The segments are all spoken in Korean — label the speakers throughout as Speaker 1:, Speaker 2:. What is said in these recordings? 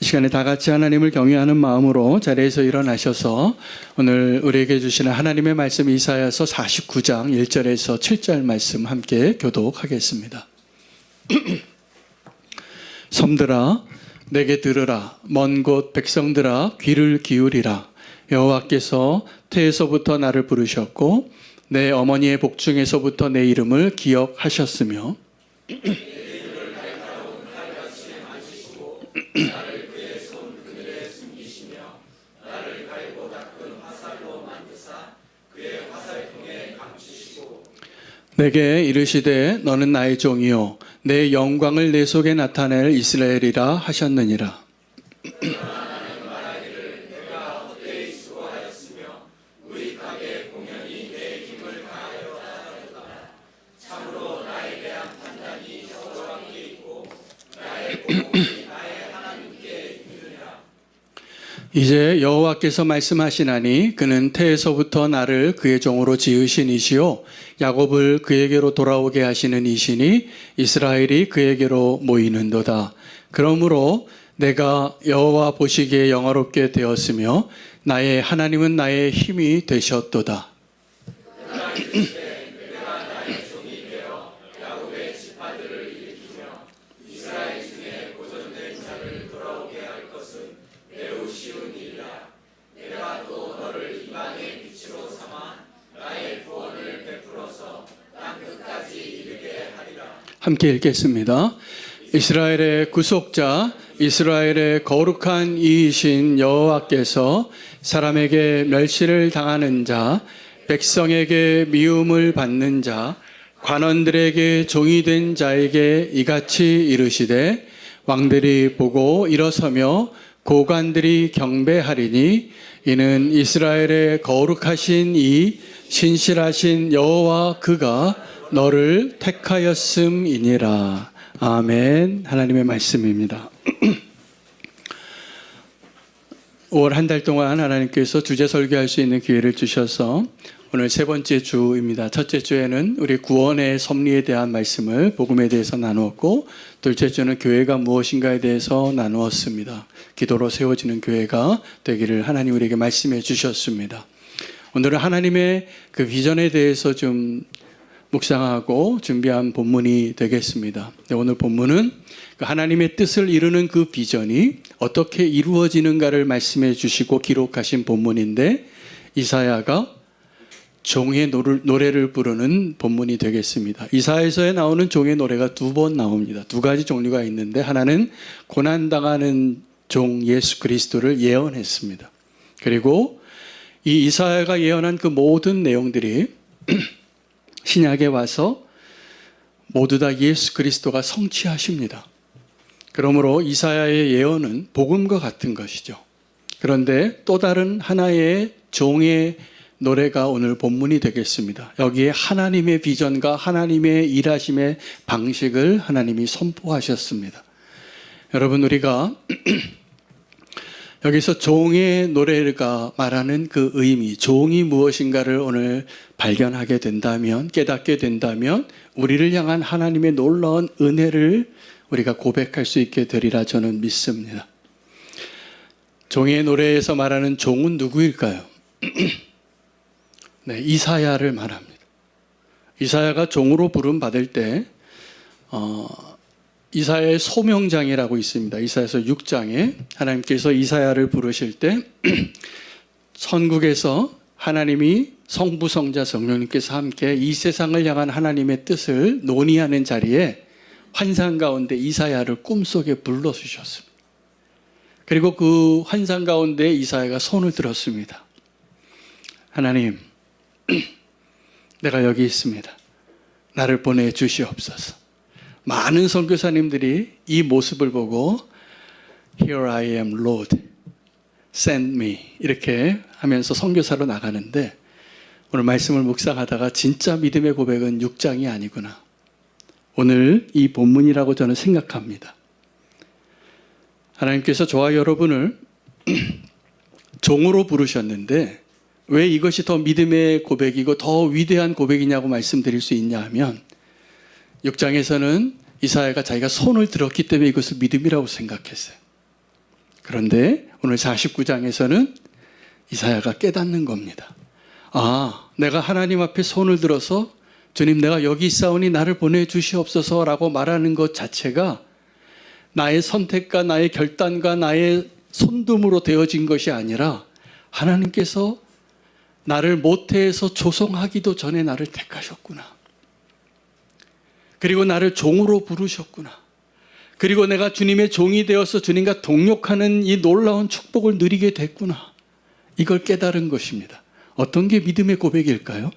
Speaker 1: 시간에 다 같이 하나님을 경외하는 마음으로 자리에서 일어나셔서 오늘 우리에게 주시는 하나님의 말씀 이사야서 49장 1절에서 7절 말씀 함께 교독하겠습니다. 섬들아 내게 들으라. 먼 곳 백성들아 귀를 기울이라. 여호와께서 태에서부터 나를 부르셨고 내 어머니의 복중에서부터 내 이름을 기억하셨으며 내게 이르시되 너는 나의 종이요 내 영광을 내 속에 나타낼 이스라엘이라 하셨느니라. 이제 여호와께서 말씀하시나니 그는 태에서부터 나를 그의 종으로 지으신 이시요 야곱을 그에게로 돌아오게 하시는 이시니 이스라엘이 그에게로 모이는도다. 그러므로 내가 여호와 보시기에 영화롭게 되었으며 나의 하나님은 나의 힘이 되셨도다. 함께 읽겠습니다. 이스라엘의 구속자, 이스라엘의 거룩한 이이신 여호와께서 사람에게 멸시를 당하는 자, 백성에게 미움을 받는 자, 관원들에게 종이 된 자에게 이같이 이르시되 왕들이 보고 일어서며 고관들이 경배하리니 이는 이스라엘의 거룩하신 이 신실하신 여호와 그가 너를 택하였음이니라. 아멘. 하나님의 말씀입니다. 5월 한 달 동안 하나님께서 주제 설교할 수 있는 기회를 주셔서 오늘 세 번째 주입니다. 첫째 주에는 우리 구원의 섭리에 대한 말씀을 복음에 대해서 나누었고, 둘째 주는 교회가 무엇인가에 대해서 나누었습니다. 기도로 세워지는 교회가 되기를 하나님 우리에게 말씀해 주셨습니다. 오늘은 하나님의 그 비전에 대해서 좀 묵상하고 준비한 본문이 되겠습니다. 오늘 본문은 하나님의 뜻을 이루는 그 비전이 어떻게 이루어지는가를 말씀해 주시고 기록하신 본문인데, 이사야가 종의 노래를 부르는 본문이 되겠습니다. 이사야서에 나오는 종의 노래가 두 번 나옵니다. 두 가지 종류가 있는데, 하나는 고난당하는 종 예수 그리스도를 예언했습니다. 그리고 이 이사야가 예언한 그 모든 내용들이 신약에 와서 모두 다 예수 그리스도가 성취하십니다. 그러므로 이사야의 예언은 복음과 같은 것이죠. 그런데 또 다른 하나의 종의 노래가 오늘 본문이 되겠습니다. 여기에 하나님의 비전과 하나님의 일하심의 방식을 하나님이 선포하셨습니다. 여러분, 우리가 여기서 종의 노래가 말하는 그 의미, 종이 무엇인가를 오늘 발견하게 된다면, 깨닫게 된다면 우리를 향한 하나님의 놀라운 은혜를 우리가 고백할 수 있게 되리라 저는 믿습니다. 종의 노래에서 말하는 종은 누구일까요? 네, 이사야를 말합니다. 이사야가 종으로 부름받을 때 이사야의 소명장이라고 있습니다. 이사야서 6장에 하나님께서 이사야를 부르실 때 천국에서 하나님이 성부, 성자, 성령님께서 함께 이 세상을 향한 하나님의 뜻을 논의하는 자리에 환상 가운데 이사야를 꿈속에 불러주셨습니다. 그리고 그 환상 가운데 이사야가 손을 들었습니다. 하나님, 내가 여기 있습니다. 나를 보내주시옵소서. 많은 선교사님들이 이 모습을 보고 Here I am, Lord, send me 이렇게 하면서 선교사로 나가는데, 오늘 말씀을 묵상하다가 진짜 믿음의 고백은 6장이 아니구나, 오늘 이 본문이라고 저는 생각합니다. 하나님께서 저와 여러분을 종으로 부르셨는데 왜 이것이 더 믿음의 고백이고 더 위대한 고백이냐고 말씀드릴 수 있냐 하면, 6장에서는 이사야가 자기가 손을 들었기 때문에 이것을 믿음이라고 생각했어요. 그런데 오늘 49장에서는 이사야가 깨닫는 겁니다. 아, 내가 하나님 앞에 손을 들어서 주님 내가 여기 있사오니 나를 보내주시옵소서라고 말하는 것 자체가 나의 선택과 나의 결단과 나의 손둠으로 되어진 것이 아니라 하나님께서 나를 모태에서 조성하기도 전에 나를 택하셨구나. 그리고 나를 종으로 부르셨구나. 그리고 내가 주님의 종이 되어서 주님과 동역하는 이 놀라운 축복을 누리게 됐구나. 이걸 깨달은 것입니다. 어떤 게 믿음의 고백일까요?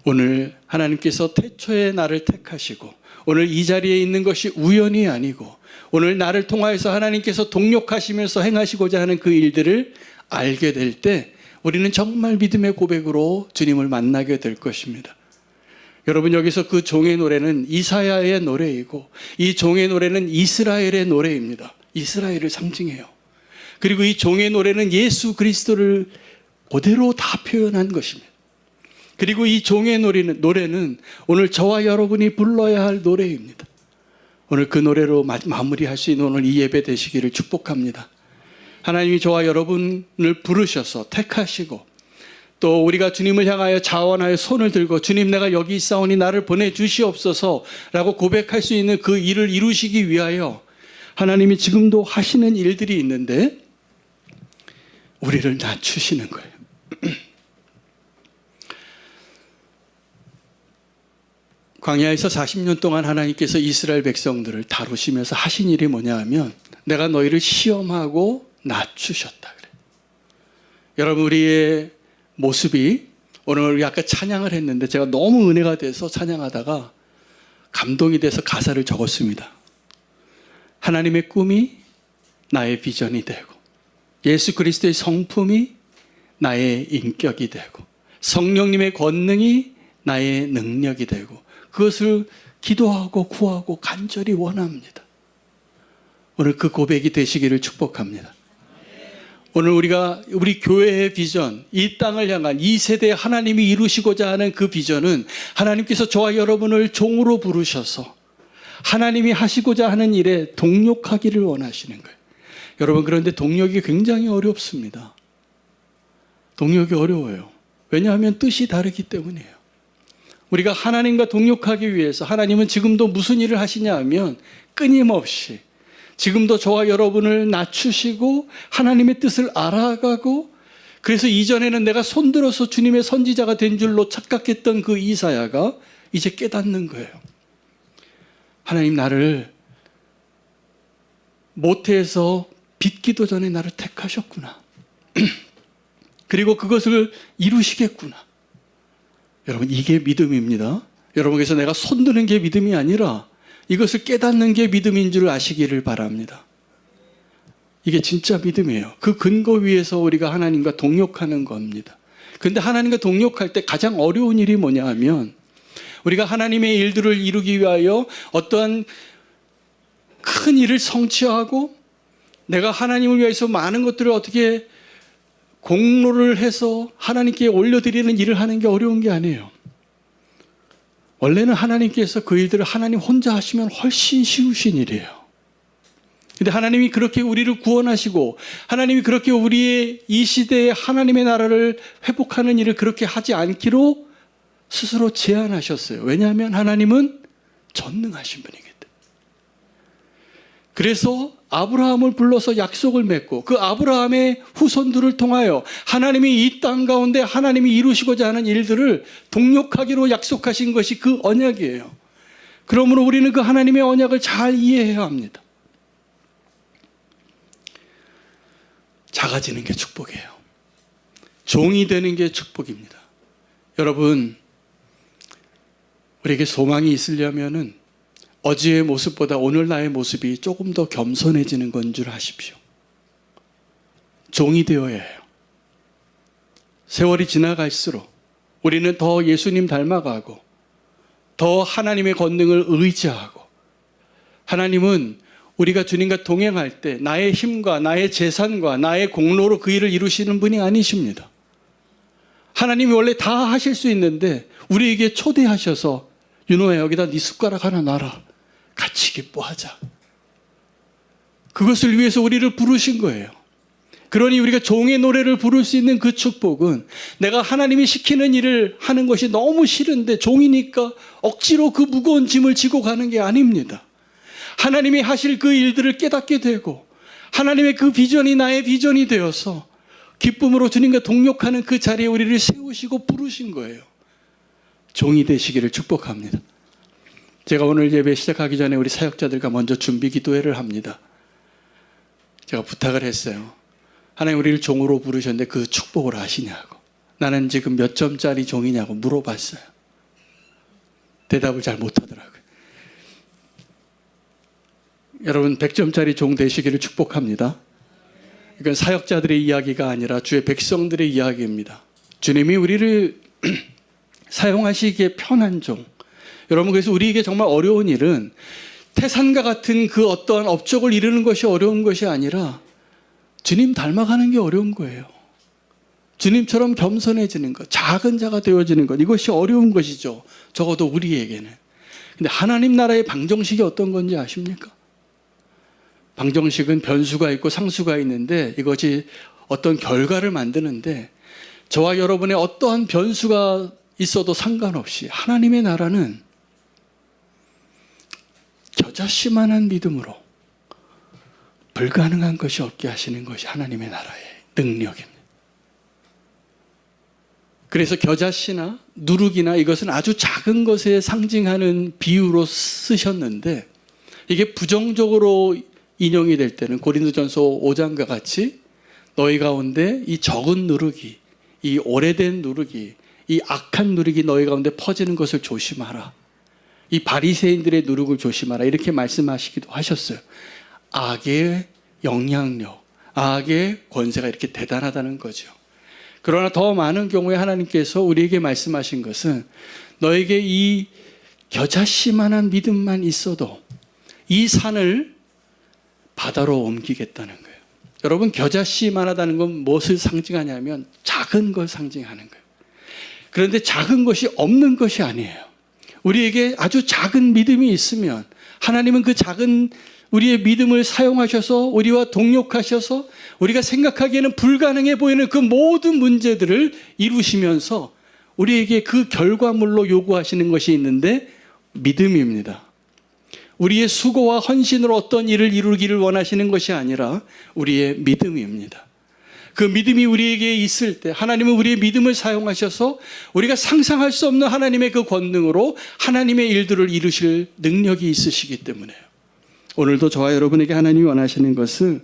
Speaker 1: 오늘 하나님께서 태초에 나를 택하시고 오늘 이 자리에 있는 것이 우연이 아니고 오늘 나를 통하여서 하나님께서 동역하시면서 행하시고자 하는 그 일들을 알게 될 때 우리는 정말 믿음의 고백으로 주님을 만나게 될 것입니다. 여러분, 여기서 그 종의 노래는 이사야의 노래이고 이 종의 노래는 이스라엘의 노래입니다. 이스라엘을 상징해요. 그리고 이 종의 노래는 예수 그리스도를 그대로 다 표현한 것입니다. 그리고 이 종의 노래는 오늘 저와 여러분이 불러야 할 노래입니다. 오늘 그 노래로 마무리할 수 있는 오늘 이 예배 되시기를 축복합니다. 하나님이 저와 여러분을 부르셔서 택하시고 또 우리가 주님을 향하여 자원하여 손을 들고 주님 내가 여기 있사오니 나를 보내주시옵소서라고 고백할 수 있는 그 일을 이루시기 위하여 하나님이 지금도 하시는 일들이 있는데 우리를 낮추시는 거예요. 광야에서 40년 동안 하나님께서 이스라엘 백성들을 다루시면서 하신 일이 뭐냐 하면 내가 너희를 시험하고 낮추셨다 그래요. 여러분, 우리의 모습이 오늘 우리 아까 찬양을 했는데 제가 너무 은혜가 돼서 찬양하다가 감동이 돼서 가사를 적었습니다. 하나님의 꿈이 나의 비전이 되고 예수 그리스도의 성품이 나의 인격이 되고 성령님의 권능이 나의 능력이 되고 그것을 기도하고 구하고 간절히 원합니다. 오늘 그 고백이 되시기를 축복합니다. 오늘 우리 교회의 비전, 이 땅을 향한 이 세대에 하나님이 이루시고자 하는 그 비전은 하나님께서 저와 여러분을 종으로 부르셔서 하나님이 하시고자 하는 일에 동력하기를 원하시는 거예요. 여러분, 그런데 동력이 굉장히 어렵습니다. 동력이 어려워요. 왜냐하면 뜻이 다르기 때문이에요. 우리가 하나님과 동역하기 위해서 하나님은 지금도 무슨 일을 하시냐 하면 끊임없이 지금도 저와 여러분을 낮추시고 하나님의 뜻을 알아가고 그래서 이전에는 내가 손들어서 주님의 선지자가 된 줄로 착각했던 그 이사야가 이제 깨닫는 거예요. 하나님 나를 모태에서 빚기도 전에 나를 택하셨구나. 그리고 그것을 이루시겠구나. 여러분, 이게 믿음입니다. 여러분께서 내가 손드는 게 믿음이 아니라 이것을 깨닫는 게 믿음인 줄 아시기를 바랍니다. 이게 진짜 믿음이에요. 그 근거 위에서 우리가 하나님과 동역하는 겁니다. 그런데 하나님과 동역할 때 가장 어려운 일이 뭐냐 하면 우리가 하나님의 일들을 이루기 위하여 어떠한 큰 일을 성취하고 내가 하나님을 위해서 많은 것들을 어떻게 공로를 해서 하나님께 올려드리는 일을 하는 게 어려운 게 아니에요. 원래는 하나님께서 그 일들을 하나님 혼자 하시면 훨씬 쉬우신 일이에요. 근데 하나님이 그렇게 우리를 구원하시고 하나님이 그렇게 우리의 이 시대에 하나님의 나라를 회복하는 일을 그렇게 하지 않기로 스스로 제안하셨어요. 왜냐하면 하나님은 전능하신 분이기 때문에. 그래서 아브라함을 불러서 약속을 맺고 그 아브라함의 후손들을 통하여 하나님이 이 땅 가운데 하나님이 이루시고자 하는 일들을 동역하기로 약속하신 것이 그 언약이에요. 그러므로 우리는 그 하나님의 언약을 잘 이해해야 합니다. 작아지는 게 축복이에요. 종이 되는 게 축복입니다. 여러분, 우리에게 소망이 있으려면은 어제의 모습보다 오늘 나의 모습이 조금 더 겸손해지는 건 줄 아십시오. 종이 되어야 해요. 세월이 지나갈수록 우리는 더 예수님 닮아가고 더 하나님의 권능을 의지하고 하나님은 우리가 주님과 동행할 때 나의 힘과 나의 재산과 나의 공로로 그 일을 이루시는 분이 아니십니다. 하나님이 원래 다 하실 수 있는데 우리에게 초대하셔서 윤호야 여기다 네 숟가락 하나 놔라. 같이 기뻐하자. 그것을 위해서 우리를 부르신 거예요. 그러니 우리가 종의 노래를 부를 수 있는 그 축복은 내가 하나님이 시키는 일을 하는 것이 너무 싫은데 종이니까 억지로 그 무거운 짐을 지고 가는 게 아닙니다. 하나님이 하실 그 일들을 깨닫게 되고 하나님의 그 비전이 나의 비전이 되어서 기쁨으로 주님과 동역하는 그 자리에 우리를 세우시고 부르신 거예요. 종이 되시기를 축복합니다. 제가 오늘 예배 시작하기 전에 우리 사역자들과 먼저 준비 기도회를 합니다. 제가 부탁을 했어요. 하나님 우리를 종으로 부르셨는데 그 축복을 아시냐고. 나는 지금 몇 점짜리 종이냐고 물어봤어요. 대답을 잘 못하더라고요. 여러분 100점짜리 종 되시기를 축복합니다. 이건 사역자들의 이야기가 아니라 주의 백성들의 이야기입니다. 주님이 우리를 사용하시기에 편한 종. 여러분 그래서 우리에게 정말 어려운 일은 태산과 같은 그 어떠한 업적을 이루는 것이 어려운 것이 아니라 주님 닮아가는 게 어려운 거예요. 주님처럼 겸손해지는 것, 작은 자가 되어지는 것, 이것이 어려운 것이죠. 적어도 우리에게는. 근데 하나님 나라의 방정식이 어떤 건지 아십니까? 방정식은 변수가 있고 상수가 있는데 이것이 어떤 결과를 만드는데 저와 여러분의 어떠한 변수가 있어도 상관없이 하나님의 나라는 겨자씨만한 믿음으로 불가능한 것이 없게 하시는 것이 하나님의 나라의 능력입니다. 그래서 겨자씨나 누룩이나 이것은 아주 작은 것에 상징하는 비유로 쓰셨는데 이게 부정적으로 인용이 될 때는 고린도전서 5장과 같이 너희 가운데 이 적은 누룩이, 이 오래된 누룩이, 이 악한 누룩이 너희 가운데 퍼지는 것을 조심하라. 이 바리새인들의 누룩을 조심하라. 이렇게 말씀하시기도 하셨어요. 악의 영향력, 악의 권세가 이렇게 대단하다는 거죠. 그러나 더 많은 경우에 하나님께서 우리에게 말씀하신 것은 너에게 이 겨자씨만한 믿음만 있어도 이 산을 바다로 옮기겠다는 거예요. 여러분 겨자씨만 하다는 건 무엇을 상징하냐면 작은 걸 상징하는 거예요. 그런데 작은 것이 없는 것이 아니에요. 우리에게 아주 작은 믿음이 있으면 하나님은 그 작은 우리의 믿음을 사용하셔서 우리와 동역하셔서 우리가 생각하기에는 불가능해 보이는 그 모든 문제들을 이루시면서 우리에게 그 결과물로 요구하시는 것이 있는데 믿음입니다. 우리의 수고와 헌신으로 어떤 일을 이루기를 원하시는 것이 아니라 우리의 믿음입니다. 그 믿음이 우리에게 있을 때 하나님은 우리의 믿음을 사용하셔서 우리가 상상할 수 없는 하나님의 그 권능으로 하나님의 일들을 이루실 능력이 있으시기 때문에요. 오늘도 저와 여러분에게 하나님이 원하시는 것은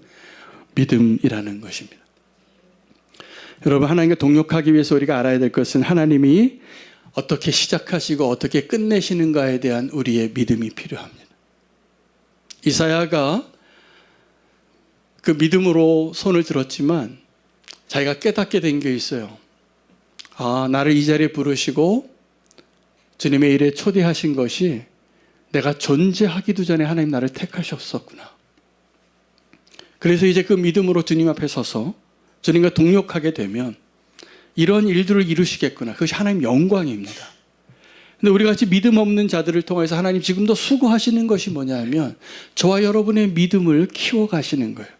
Speaker 1: 믿음이라는 것입니다. 여러분 하나님과 동역하기 위해서 우리가 알아야 될 것은 하나님이 어떻게 시작하시고 어떻게 끝내시는가에 대한 우리의 믿음이 필요합니다. 이사야가 그 믿음으로 손을 들었지만 자기가 깨닫게 된 게 있어요. 아, 나를 이 자리에 부르시고 주님의 일에 초대하신 것이 내가 존재하기도 전에 하나님 나를 택하셨었구나. 그래서 이제 그 믿음으로 주님 앞에 서서 주님과 동역하게 되면 이런 일들을 이루시겠구나. 그것이 하나님 영광입니다. 근데 우리 같이 믿음 없는 자들을 통해서 하나님 지금도 수고하시는 것이 뭐냐면 저와 여러분의 믿음을 키워가시는 거예요.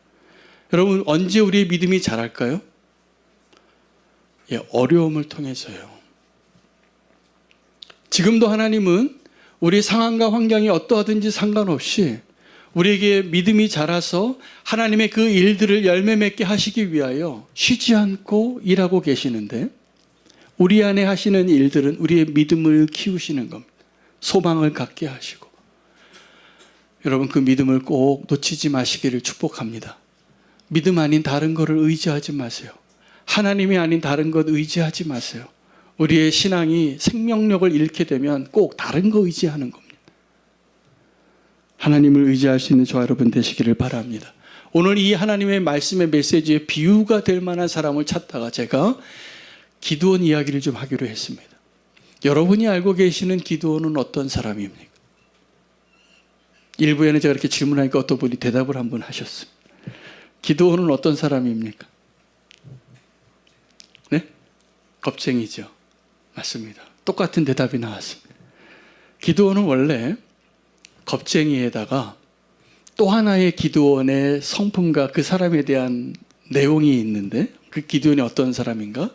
Speaker 1: 여러분 언제 우리의 믿음이 자랄까요? 어려움을 통해서요. 지금도 하나님은 우리 상황과 환경이 어떠하든지 상관없이 우리에게 믿음이 자라서 하나님의 그 일들을 열매 맺게 하시기 위하여 쉬지 않고 일하고 계시는데 우리 안에 하시는 일들은 우리의 믿음을 키우시는 겁니다. 소망을 갖게 하시고 여러분 그 믿음을 꼭 놓치지 마시기를 축복합니다. 믿음 아닌 다른 것을 의지하지 마세요. 하나님이 아닌 다른 것 의지하지 마세요. 우리의 신앙이 생명력을 잃게 되면 꼭 다른 거 의지하는 겁니다. 하나님을 의지할 수 있는 저와 여러분 되시기를 바랍니다. 오늘 이 하나님의 말씀의 메시지에 비유가 될 만한 사람을 찾다가 제가 기드온 이야기를 좀 하기로 했습니다. 여러분이 알고 계시는 기드온은 어떤 사람입니까? 일부에는 제가 이렇게 질문하니까 어떤 분이 대답을 한번 하셨습니다. 기드온은 어떤 사람입니까? 네? 겁쟁이죠. 맞습니다. 똑같은 대답이 나왔습니다. 기드온은 원래 겁쟁이에다가 또 하나의 기드온의 성품과 그 사람에 대한 내용이 있는데, 그 기드온이 어떤 사람인가?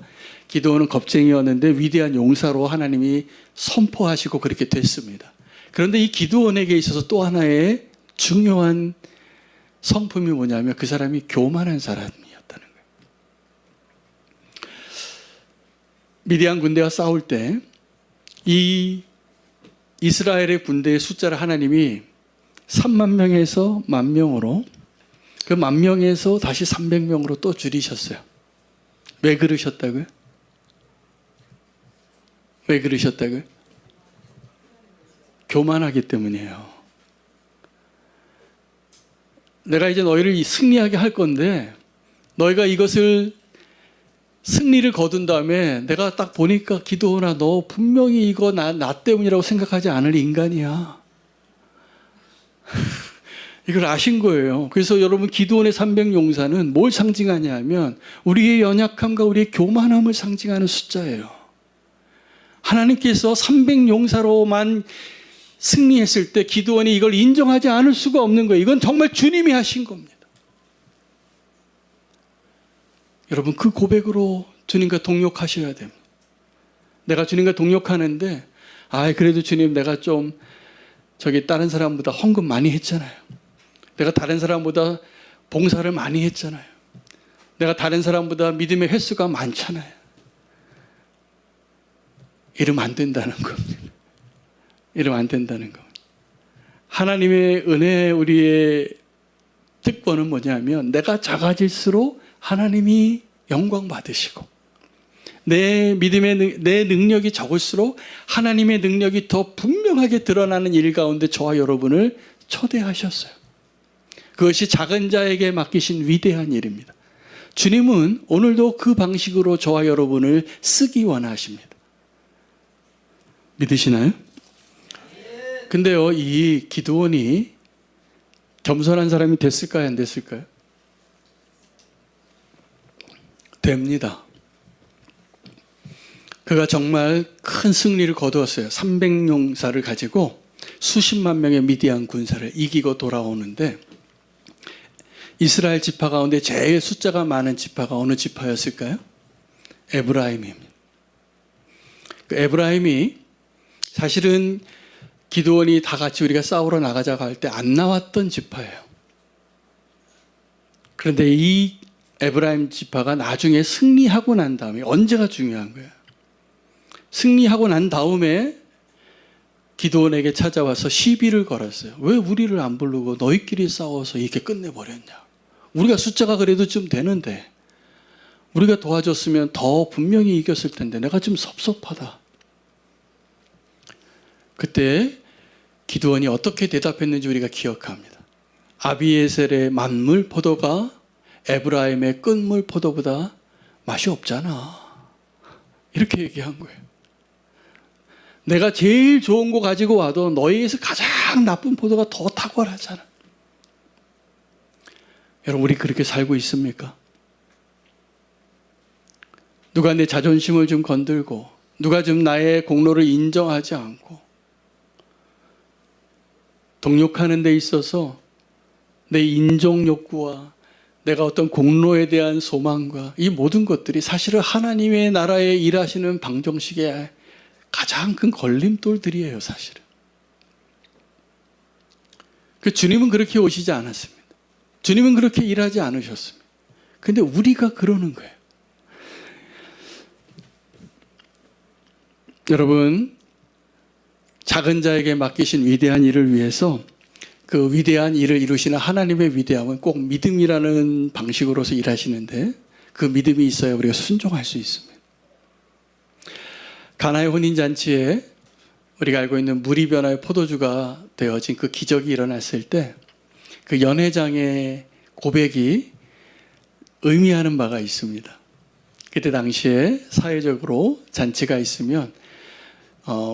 Speaker 1: 기드온은 겁쟁이였는데 위대한 용사로 하나님이 선포하시고 그렇게 됐습니다. 그런데 이 기드온에게 있어서 또 하나의 중요한 성품이 뭐냐면 그 사람이 교만한 사람이었다는 거예요. 미디안 군대와 싸울 때 이 이스라엘의 군대의 숫자를 하나님이 3만 명에서 10,000명으로, 그 10,000명에서 다시 300명으로 또 줄이셨어요. 왜 그러셨다고요? 왜 그러셨다고요? 교만하기 때문이에요. 내가 이제 너희를 승리하게 할 건데 너희가 이것을 승리를 거둔 다음에 내가 딱 보니까 기드온아, 너 분명히 이거 나 때문이라고 생각하지 않을 인간이야. 이걸 아신 거예요. 그래서 여러분, 기드온의 300용사는 뭘 상징하냐 하면 우리의 연약함과 우리의 교만함을 상징하는 숫자예요. 하나님께서 300용사로만 승리했을 때 기드온이 이걸 인정하지 않을 수가 없는 거예요. 이건 정말 주님이 하신 겁니다. 여러분, 그 고백으로 주님과 동역하셔야 됩니다. 내가 주님과 동역하는데 그래도 주님, 내가 좀 다른 사람보다 헌금 많이 했잖아요. 내가 다른 사람보다 봉사를 많이 했잖아요. 내가 다른 사람보다 믿음의 횟수가 많잖아요. 이러면 안 된다는 겁니다. 이러면 안 된다는 겁니다. 하나님의 은혜, 우리의 특권은 뭐냐면 내가 작아질수록 하나님이 영광 받으시고, 내 믿음의 내 능력이 적을수록 하나님의 능력이 더 분명하게 드러나는 일 가운데 저와 여러분을 초대하셨어요. 그것이 작은 자에게 맡기신 위대한 일입니다. 주님은 오늘도 그 방식으로 저와 여러분을 쓰기 원하십니다. 믿으시나요? 근데요, 이 기드온이 겸손한 사람이 됐을까요? 안 됐을까요? 됩니다. 그가 정말 큰 승리를 거두었어요. 300용사를 가지고 수십만 명의 미디안 군사를 이기고 돌아오는데, 이스라엘 지파 가운데 제일 숫자가 많은 지파가 어느 지파였을까요? 에브라임입니다. 그 에브라임이 사실은 기드온이 다 같이 우리가 싸우러 나가자고 할 때 안 나왔던 지파예요. 그런데 이 에브라임 지파가 나중에 승리하고 난 다음에, 언제가 중요한 거예요. 승리하고 난 다음에 기드온에게 찾아와서 시비를 걸었어요. 왜 우리를 안 부르고 너희끼리 싸워서 이렇게 끝내버렸냐. 우리가 숫자가 그래도 좀 되는데, 우리가 도와줬으면 더 분명히 이겼을 텐데 내가 좀 섭섭하다. 그때 기드온이 어떻게 대답했는지 우리가 기억합니다. 아비에셀의 만물 포도가 에브라임의 끝물 포도보다 맛이 없잖아. 이렇게 얘기한 거예요. 내가 제일 좋은 거 가지고 와도 너희에서 가장 나쁜 포도가 더 탁월하잖아. 여러분, 우리 그렇게 살고 있습니까? 누가 내 자존심을 좀 건들고, 누가 좀 나의 공로를 인정하지 않고, 동력하는 데 있어서 내 인정 욕구와 내가 어떤 공로에 대한 소망과 이 모든 것들이 사실은 하나님의 나라에 일하시는 방정식의 가장 큰 걸림돌들이에요, 사실은. 그 주님은 그렇게 오시지 않았습니다. 주님은 그렇게 일하지 않으셨습니다. 근데 우리가 그러는 거예요. 여러분, 작은 자에게 맡기신 위대한 일을 위해서 그 위대한 일을 이루시는 하나님의 위대함은 꼭 믿음이라는 방식으로서 일하시는데, 그 믿음이 있어야 우리가 순종할 수 있습니다. 가나의 혼인잔치에 우리가 알고 있는 물이 변화의 포도주가 되어진 그 기적이 일어났을 때 그 연회장의 고백이 의미하는 바가 있습니다. 그때 당시에 사회적으로 잔치가 있으면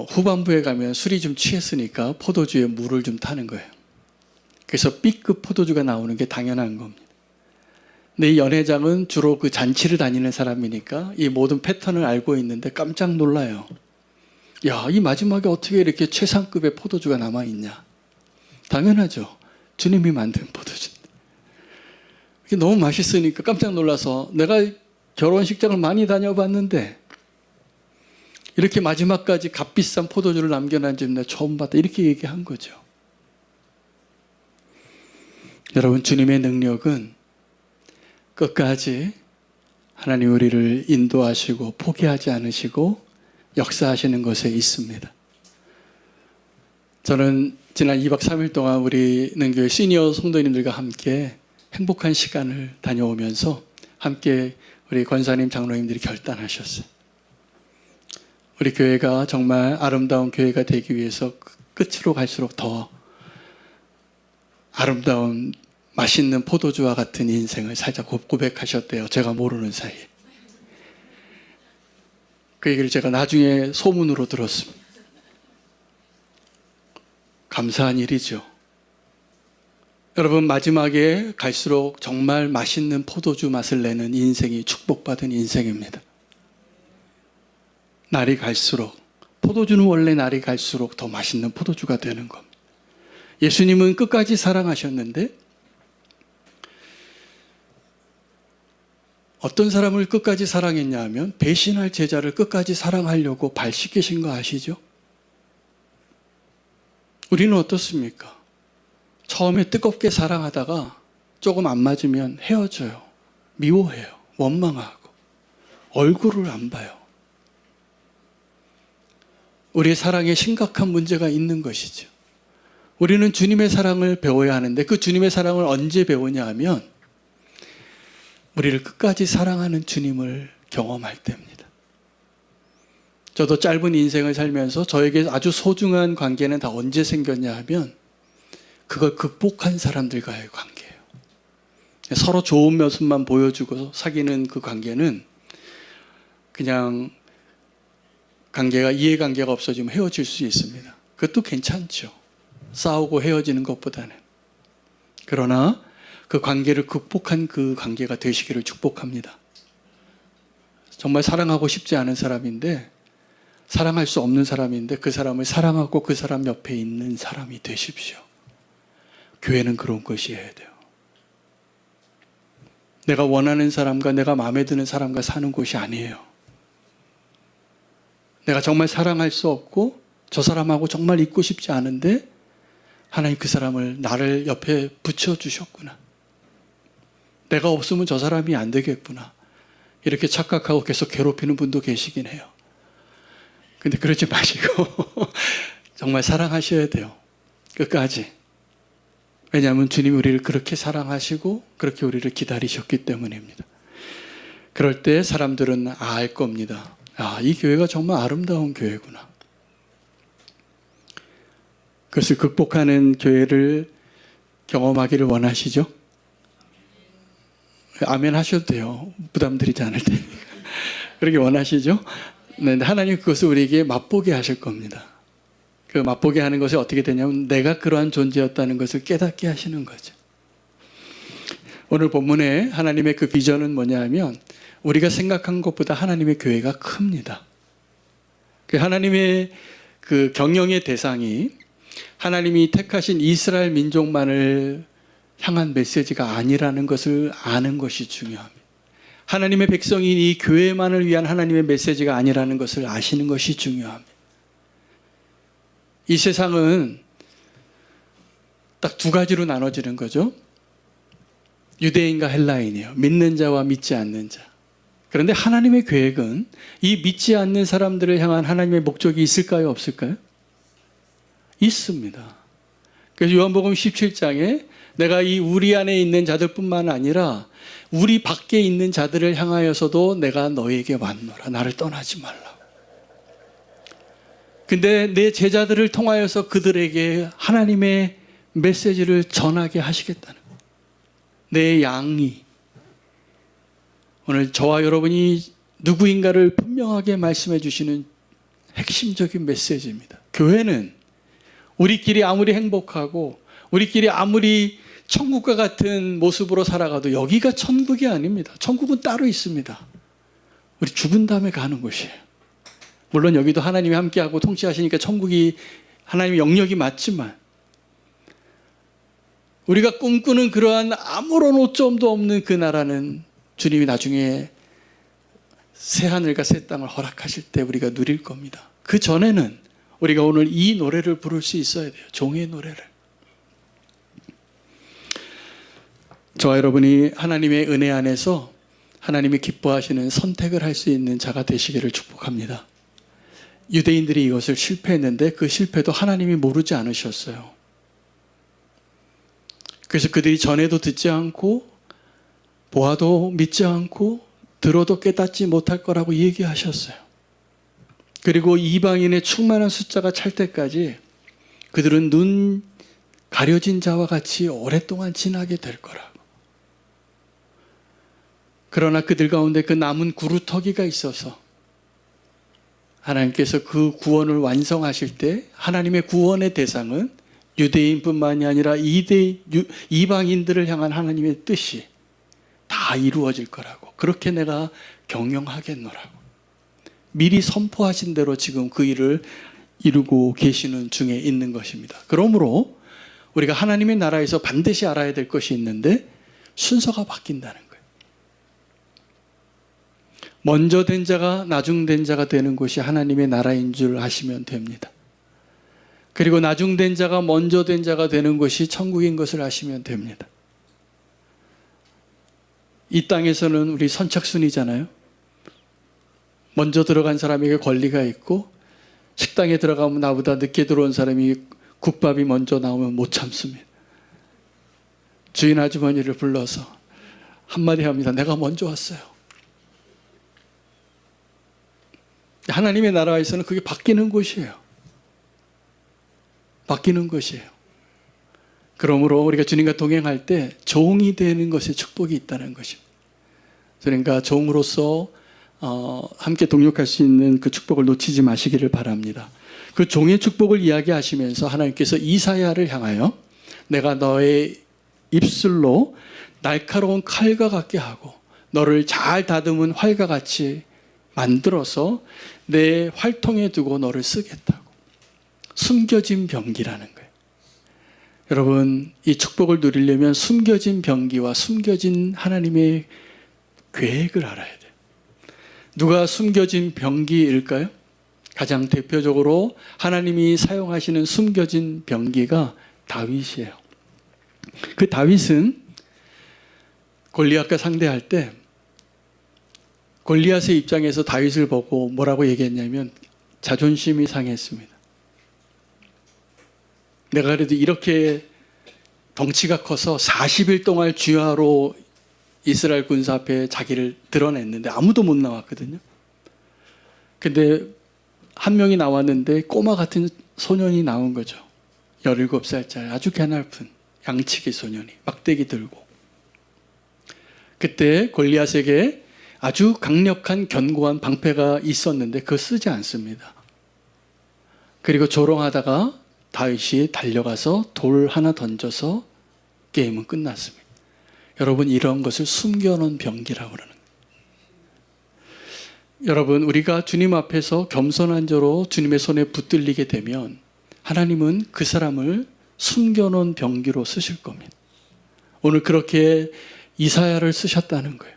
Speaker 1: 후반부에 가면 술이 좀 취했으니까 포도주에 물을 좀 타는 거예요. 그래서 B급 포도주가 나오는 게 당연한 겁니다. 근데 이 연회장은 주로 그 잔치를 다니는 사람이니까 이 모든 패턴을 알고 있는데 깜짝 놀라요. 야, 이 마지막에 어떻게 이렇게 최상급의 포도주가 남아있냐. 당연하죠. 주님이 만든 포도주인데. 이게 너무 맛있으니까 깜짝 놀라서 내가 결혼식장을 많이 다녀봤는데 이렇게 마지막까지 값비싼 포도주를 남겨놓은 집 내가 처음 봤다. 이렇게 얘기한 거죠. 여러분, 주님의 능력은 끝까지 하나님 우리를 인도하시고 포기하지 않으시고 역사하시는 것에 있습니다. 저는 지난 2박 3일 동안 우리 능교회 시니어 성도님들과 함께 행복한 시간을 다녀오면서 함께 우리 권사님, 장로님들이 결단하셨어요. 우리 교회가 정말 아름다운 교회가 되기 위해서 끝으로 갈수록 더 아름다운 맛있는 포도주와 같은 인생을 살짝 고백하셨대요. 제가 모르는 사이에. 그 얘기를 제가 나중에 소문으로 들었습니다. 감사한 일이죠. 여러분, 마지막에 갈수록 정말 맛있는 포도주 맛을 내는 인생이 축복받은 인생입니다. 날이 갈수록, 포도주는 원래 날이 갈수록 더 맛있는 포도주가 되는 겁니다. 예수님은 끝까지 사랑하셨는데 어떤 사람을 끝까지 사랑했냐 하면 배신할 제자를 끝까지 사랑하려고 발 씻기신 거 아시죠? 우리는 어떻습니까? 처음에 뜨겁게 사랑하다가 조금 안 맞으면 헤어져요. 미워해요. 원망하고 얼굴을 안 봐요. 우리의 사랑에 심각한 문제가 있는 것이죠. 우리는 주님의 사랑을 배워야 하는데 그 주님의 사랑을 언제 배우냐 하면 우리를 끝까지 사랑하는 주님을 경험할 때입니다. 저도 짧은 인생을 살면서 저에게 아주 소중한 관계는 다 언제 생겼냐 하면 그걸 극복한 사람들과의 관계예요. 서로 좋은 모습만 보여주고 사귀는 그 관계는 그냥 관계가 이해관계가 없어지면 헤어질 수 있습니다. 그것도 괜찮죠. 싸우고 헤어지는 것보다는. 그러나 그 관계를 극복한 그 관계가 되시기를 축복합니다. 정말 사랑하고 싶지 않은 사람인데 사랑할 수 없는 사람인데 그 사람을 사랑하고 그 사람 옆에 있는 사람이 되십시오. 교회는 그런 것이어야 돼요. 내가 원하는 사람과 내가 마음에 드는 사람과 사는 곳이 아니에요. 내가 정말 사랑할 수 없고 저 사람하고 정말 있고 싶지 않은데 하나님 그 사람을 나를 옆에 붙여주셨구나. 내가 없으면 저 사람이 안 되겠구나. 이렇게 착각하고 계속 괴롭히는 분도 계시긴 해요. 근데 그러지 마시고 정말 사랑하셔야 돼요. 끝까지. 왜냐하면 주님이 우리를 그렇게 사랑하시고 그렇게 우리를 기다리셨기 때문입니다. 그럴 때 사람들은 알 겁니다. 아, 이 교회가 정말 아름다운 교회구나. 그것을 극복하는 교회를 경험하기를 원하시죠? 아멘 하셔도 돼요. 부담드리지 않을 테니까. 그렇게 원하시죠? 네, 하나님 그것을 우리에게 맛보게 하실 겁니다. 그 맛보게 하는 것이 어떻게 되냐면 내가 그러한 존재였다는 것을 깨닫게 하시는 거죠. 오늘 본문에 하나님의 그 비전은 뭐냐면 우리가 생각한 것보다 하나님의 교회가 큽니다. 그 하나님의 그 경영의 대상이 하나님이 택하신 이스라엘 민족만을 향한 메시지가 아니라는 것을 아는 것이 중요합니다. 하나님의 백성인 이 교회만을 위한 하나님의 메시지가 아니라는 것을 아시는 것이 중요합니다. 이 세상은 딱 두 가지로 나눠지는 거죠. 유대인과 헬라인이에요. 믿는 자와 믿지 않는 자. 그런데 하나님의 계획은 이 믿지 않는 사람들을 향한 하나님의 목적이 있을까요? 없을까요? 있습니다. 그래서 요한복음 17장에 내가 이 우리 안에 있는 자들뿐만 아니라 우리 밖에 있는 자들을 향하여서도 내가 너에게 왔노라. 나를 떠나지 말라. 근데 내 제자들을 통하여서 그들에게 하나님의 메시지를 전하게 하시겠다는 거예요. 내 양이. 오늘 저와 여러분이 누구인가를 분명하게 말씀해 주시는 핵심적인 메시지입니다. 교회는 우리끼리 아무리 행복하고 우리끼리 아무리 천국과 같은 모습으로 살아가도 여기가 천국이 아닙니다. 천국은 따로 있습니다. 우리 죽은 다음에 가는 곳이에요. 물론 여기도 하나님이 함께하고 통치하시니까 천국이 하나님의 영역이 맞지만 우리가 꿈꾸는 그러한 아무런 오점도 없는 그 나라는 주님이 나중에 새 하늘과 새 땅을 허락하실 때 우리가 누릴 겁니다. 그 전에는 우리가 오늘 이 노래를 부를 수 있어야 돼요. 종의 노래를. 저와 여러분이 하나님의 은혜 안에서 하나님이 기뻐하시는 선택을 할 수 있는 자가 되시기를 축복합니다. 유대인들이 이것을 실패했는데 그 실패도 하나님이 모르지 않으셨어요. 그래서 그들이 전에도 듣지 않고 보아도 믿지 않고 들어도 깨닫지 못할 거라고 얘기하셨어요. 그리고 이방인의 충만한 숫자가 찰 때까지 그들은 눈 가려진 자와 같이 오랫동안 지나게 될 거라고. 그러나 그들 가운데 그 남은 구루터기가 있어서 하나님께서 그 구원을 완성하실 때 하나님의 구원의 대상은 유대인뿐만이 아니라 이방인들을 향한 하나님의 뜻이 다 이루어질 거라고. 그렇게 내가 경영하겠노라고. 미리 선포하신 대로 지금 그 일을 이루고 계시는 중에 있는 것입니다. 그러므로 우리가 하나님의 나라에서 반드시 알아야 될 것이 있는데 순서가 바뀐다는 거예요. 먼저 된 자가 나중된 자가 되는 곳이 하나님의 나라인 줄 아시면 됩니다. 그리고 나중된 자가 먼저 된 자가 되는 것이 천국인 것을 아시면 됩니다. 이 땅에서는 우리 선착순이잖아요. 먼저 들어간 사람에게 권리가 있고 식당에 들어가면 나보다 늦게 들어온 사람이 국밥이 먼저 나오면 못 참습니다. 주인 아주머니를 불러서 한마디 합니다. 내가 먼저 왔어요. 하나님의 나라에서는 그게 바뀌는 곳이에요. 바뀌는 것이에요. 그러므로 우리가 주님과 동행할 때 종이 되는 것에 축복이 있다는 것입니다. 그러니까 종으로서 함께 동역할 수 있는 그 축복을 놓치지 마시기를 바랍니다. 그 종의 축복을 이야기하시면서 하나님께서 이사야를 향하여 내가 너의 입술로 날카로운 칼과 같게 하고 너를 잘 다듬은 활과 같이 만들어서 내 활통에 두고 너를 쓰겠다고. 숨겨진 병기라는 거예요. 여러분, 이 축복을 누리려면 숨겨진 병기와 숨겨진 하나님의 계획을 알아야 돼요. 누가 숨겨진 병기일까요? 가장 대표적으로 하나님이 사용하시는 숨겨진 병기가 다윗이에요. 그 다윗은 골리앗과 상대할 때 골리앗의 입장에서 다윗을 보고 뭐라고 얘기했냐면 자존심이 상했습니다. 내가 그래도 이렇게 덩치가 커서 40일 동안 주야로 이스라엘 군사 앞에 자기를 드러냈는데 아무도 못 나왔거든요. 근데 한 명이 나왔는데 꼬마 같은 소년이 나온 거죠. 17살짜리 아주 개날픈 양치기 소년이 막대기 들고. 그때 골리앗에게 아주 강력한 견고한 방패가 있었는데 그거 쓰지 않습니다. 그리고 조롱하다가 다윗이 달려가서 돌 하나 던져서 게임은 끝났습니다. 여러분, 이런 것을 숨겨놓은 병기라고 그러는 거예요. 여러분, 우리가 주님 앞에서 겸손한 자로 주님의 손에 붙들리게 되면 하나님은 그 사람을 숨겨놓은 병기로 쓰실 겁니다. 오늘 그렇게 이사야를 쓰셨다는 거예요.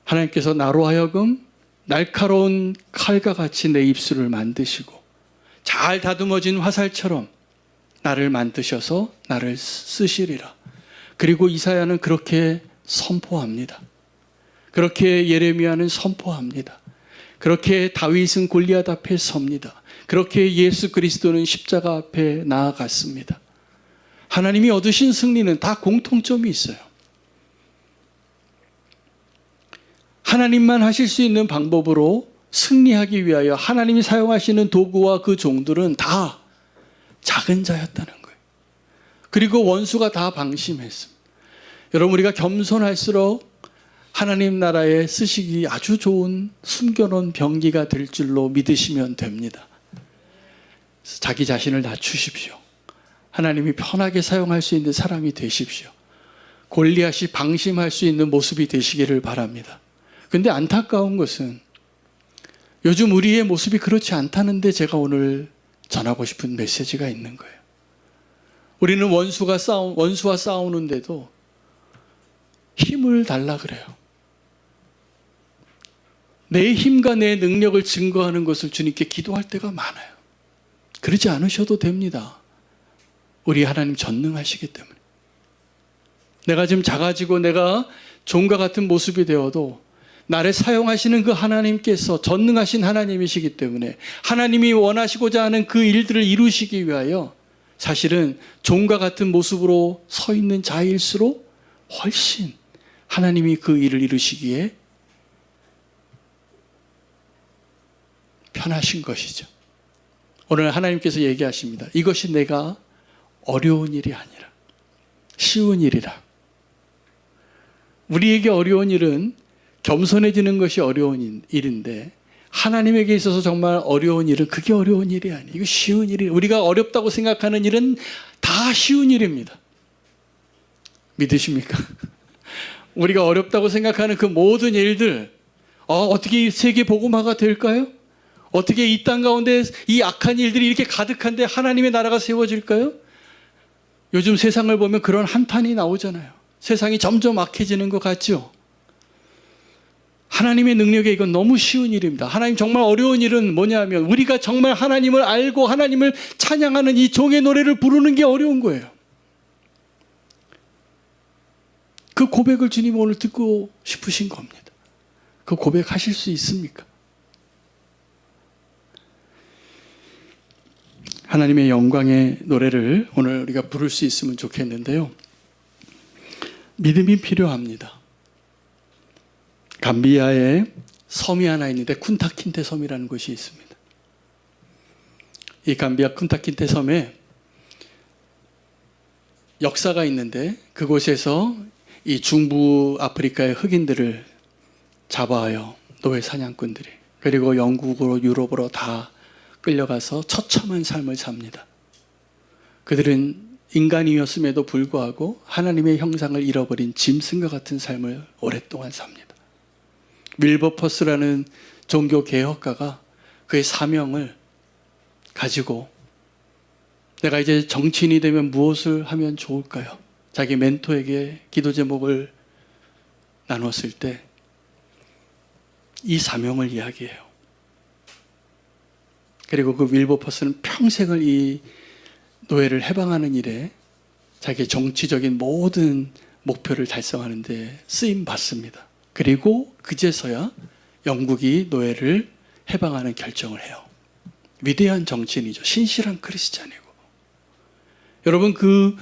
Speaker 1: 하나님께서 나로 하여금 날카로운 칼과 같이 내 입술을 만드시고 잘 다듬어진 화살처럼 나를 만드셔서 나를 쓰시리라. 그리고 이사야는 그렇게 선포합니다. 그렇게 예레미야는 선포합니다. 그렇게 다윗은 골리앗 앞에 섭니다. 그렇게 예수 그리스도는 십자가 앞에 나아갔습니다. 하나님이 얻으신 승리는 다 공통점이 있어요. 하나님만 하실 수 있는 방법으로 승리하기 위하여 하나님이 사용하시는 도구와 그 종들은 다 작은 자였다는 거예요. 그리고 원수가 다 방심했습니다. 여러분, 우리가 겸손할수록 하나님 나라에 쓰시기 아주 좋은 숨겨놓은 병기가 될 줄로 믿으시면 됩니다. 자기 자신을 낮추십시오. 하나님이 편하게 사용할 수 있는 사람이 되십시오. 골리앗이 방심할 수 있는 모습이 되시기를 바랍니다. 근데 안타까운 것은 요즘 우리의 모습이 그렇지 않다는데 제가 오늘 전하고 싶은 메시지가 있는 거예요. 우리는 원수와 싸우는데도 힘을 달라 그래요. 내 힘과 내 능력을 증거하는 것을 주님께 기도할 때가 많아요. 그러지 않으셔도 됩니다. 우리 하나님 전능하시기 때문에. 내가 지금 작아지고 내가 종과 같은 모습이 되어도 나를 사용하시는 그 하나님께서 전능하신 하나님이시기 때문에 하나님이 원하시고자 하는 그 일들을 이루시기 위하여 사실은 종과 같은 모습으로 서 있는 자일수록 훨씬 하나님이 그 일을 이루시기에 편하신 것이죠. 오늘 하나님께서 얘기하십니다. 이것이 내가 어려운 일이 아니라 쉬운 일이라. 우리에게 어려운 일은 겸손해지는 것이 어려운 일인데 하나님에게 있어서 정말 어려운 일은 그게 어려운 일이 아니에요. 이거 쉬운 일이에요. 우리가 어렵다고 생각하는 일은 다 쉬운 일입니다. 믿으십니까? 우리가 어렵다고 생각하는 그 모든 일들 어떻게 세계 복음화가 될까요? 어떻게 이 땅 가운데 이 악한 일들이 이렇게 가득한데 하나님의 나라가 세워질까요? 요즘 세상을 보면 그런 한탄이 나오잖아요. 세상이 점점 악해지는 것 같죠? 하나님의 능력에 이건 너무 쉬운 일입니다. 하나님 정말 어려운 일은 뭐냐면 우리가 정말 하나님을 알고 하나님을 찬양하는 이 종의 노래를 부르는 게 어려운 거예요. 그 고백을 주님 오늘 듣고 싶으신 겁니다. 그 고백하실 수 있습니까? 하나님의 영광의 노래를 오늘 우리가 부를 수 있으면 좋겠는데요. 믿음이 필요합니다. 감비아에 섬이 하나 있는데 쿤타킨테 섬이라는 곳이 있습니다. 이 감비아 쿤타킨테 섬에 역사가 있는데 그곳에서 이 중부 아프리카의 흑인들을 잡아와요. 노예 사냥꾼들이. 그리고 영국으로 유럽으로 다 끌려가서 처참한 삶을 삽니다. 그들은 인간이었음에도 불구하고 하나님의 형상을 잃어버린 짐승과 같은 삶을 오랫동안 삽니다. 윌버퍼스라는 종교 개혁가가 그의 사명을 가지고 내가 이제 정치인이 되면 무엇을 하면 좋을까요? 자기 멘토에게 기도 제목을 나눴을 때 이 사명을 이야기해요. 그리고 그 윌버퍼스는 평생을 이 노예를 해방하는 일에 자기의 정치적인 모든 목표를 달성하는 데 쓰임 받습니다. 그리고 그제서야 영국이 노예를 해방하는 결정을 해요. 위대한 정치인이죠. 신실한 크리스찬이고. 여러분 그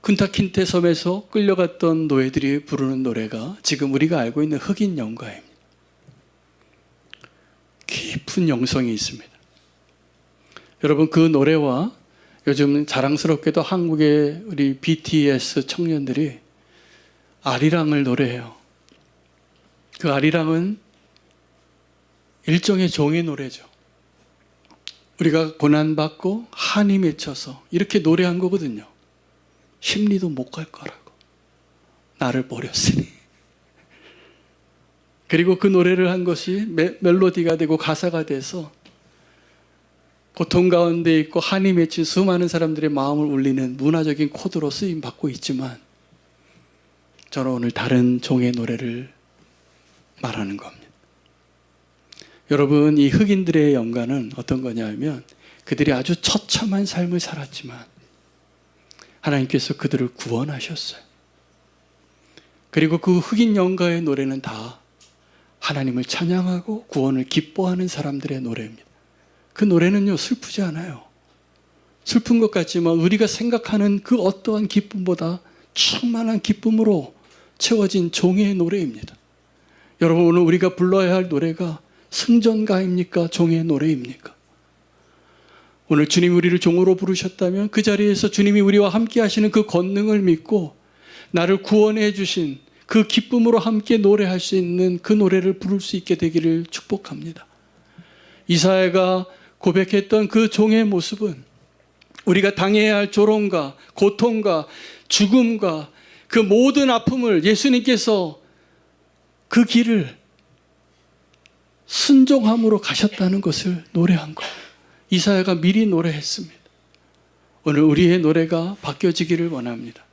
Speaker 1: 쿤타킨테 섬에서 끌려갔던 노예들이 부르는 노래가 지금 우리가 알고 있는 흑인 영가입니다. 깊은 영성이 있습니다. 여러분 그 노래와 요즘 자랑스럽게도 한국의 우리 BTS 청년들이 아리랑을 노래해요. 그 아리랑은 일종의 종의 노래죠. 우리가 고난받고 한이 맺혀서 이렇게 노래한 거거든요. 심리도 못 갈 거라고. 나를 버렸으니. 그리고 그 노래를 한 것이 멜로디가 되고 가사가 돼서 고통 가운데 있고 한이 맺힌 수많은 사람들의 마음을 울리는 문화적인 코드로 쓰임받고 있지만 저는 오늘 다른 종의 노래를 말하는 겁니다. 여러분 이 흑인들의 영가는 어떤 거냐면 그들이 아주 처참한 삶을 살았지만 하나님께서 그들을 구원하셨어요. 그리고 그 흑인 영가의 노래는 다 하나님을 찬양하고 구원을 기뻐하는 사람들의 노래입니다. 그 노래는요 슬프지 않아요. 슬픈 것 같지만 우리가 생각하는 그 어떠한 기쁨보다 충만한 기쁨으로 채워진 종의 노래입니다. 여러분 오늘 우리가 불러야 할 노래가 승전가입니까? 종의 노래입니까? 오늘 주님이 우리를 종으로 부르셨다면 그 자리에서 주님이 우리와 함께 하시는 그 권능을 믿고 나를 구원해 주신 그 기쁨으로 함께 노래할 수 있는 그 노래를 부를 수 있게 되기를 축복합니다. 이사야가 고백했던 그 종의 모습은 우리가 당해야 할 조롱과 고통과 죽음과 그 모든 아픔을 예수님께서 그 길을 순종함으로 가셨다는 것을 노래한 거예요. 이사야가 미리 노래했습니다. 오늘 우리의 노래가 바뀌어지기를 원합니다.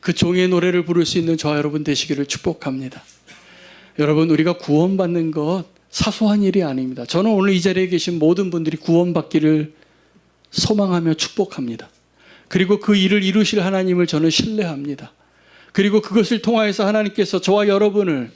Speaker 1: 그 종의 노래를 부를 수 있는 저와 여러분 되시기를 축복합니다. 여러분, 우리가 구원받는 것 사소한 일이 아닙니다. 저는 오늘 이 자리에 계신 모든 분들이 구원받기를 소망하며 축복합니다. 그리고 그 일을 이루실 하나님을 저는 신뢰합니다. 그리고 그것을 통하여서 하나님께서 저와 여러분을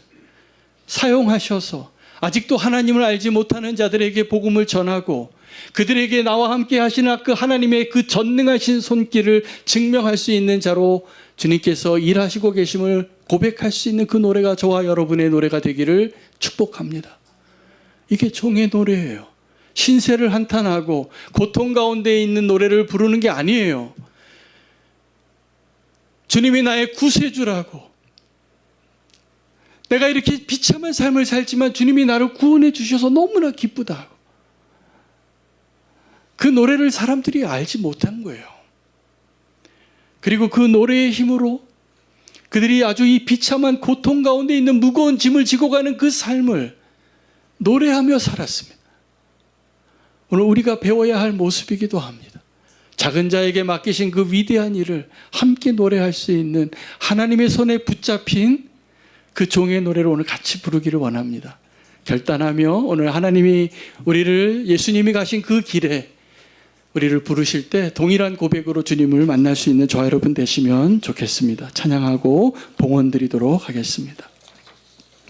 Speaker 1: 사용하셔서 아직도 하나님을 알지 못하는 자들에게 복음을 전하고 그들에게 나와 함께 하시는 그 하나님의 그 전능하신 손길을 증명할 수 있는 자로 주님께서 일하시고 계심을 고백할 수 있는 그 노래가 저와 여러분의 노래가 되기를 축복합니다. 이게 종의 노래예요. 신세를 한탄하고 고통 가운데 있는 노래를 부르는 게 아니에요. 주님이 나의 구세주라고, 내가 이렇게 비참한 삶을 살지만 주님이 나를 구원해 주셔서 너무나 기쁘다, 그 노래를 사람들이 알지 못한 거예요. 그리고 그 노래의 힘으로 그들이 아주 이 비참한 고통 가운데 있는 무거운 짐을 지고 가는 그 삶을 노래하며 살았습니다. 오늘 우리가 배워야 할 모습이기도 합니다. 작은 자에게 맡기신 그 위대한 일을 함께 노래할 수 있는 하나님의 손에 붙잡힌 그 종의 노래를 오늘 같이 부르기를 원합니다. 결단하며 오늘 하나님이 우리를, 예수님이 가신 그 길에 우리를 부르실 때 동일한 고백으로 주님을 만날 수 있는 저와 여러분 되시면 좋겠습니다. 찬양하고 봉헌 드리도록 하겠습니다.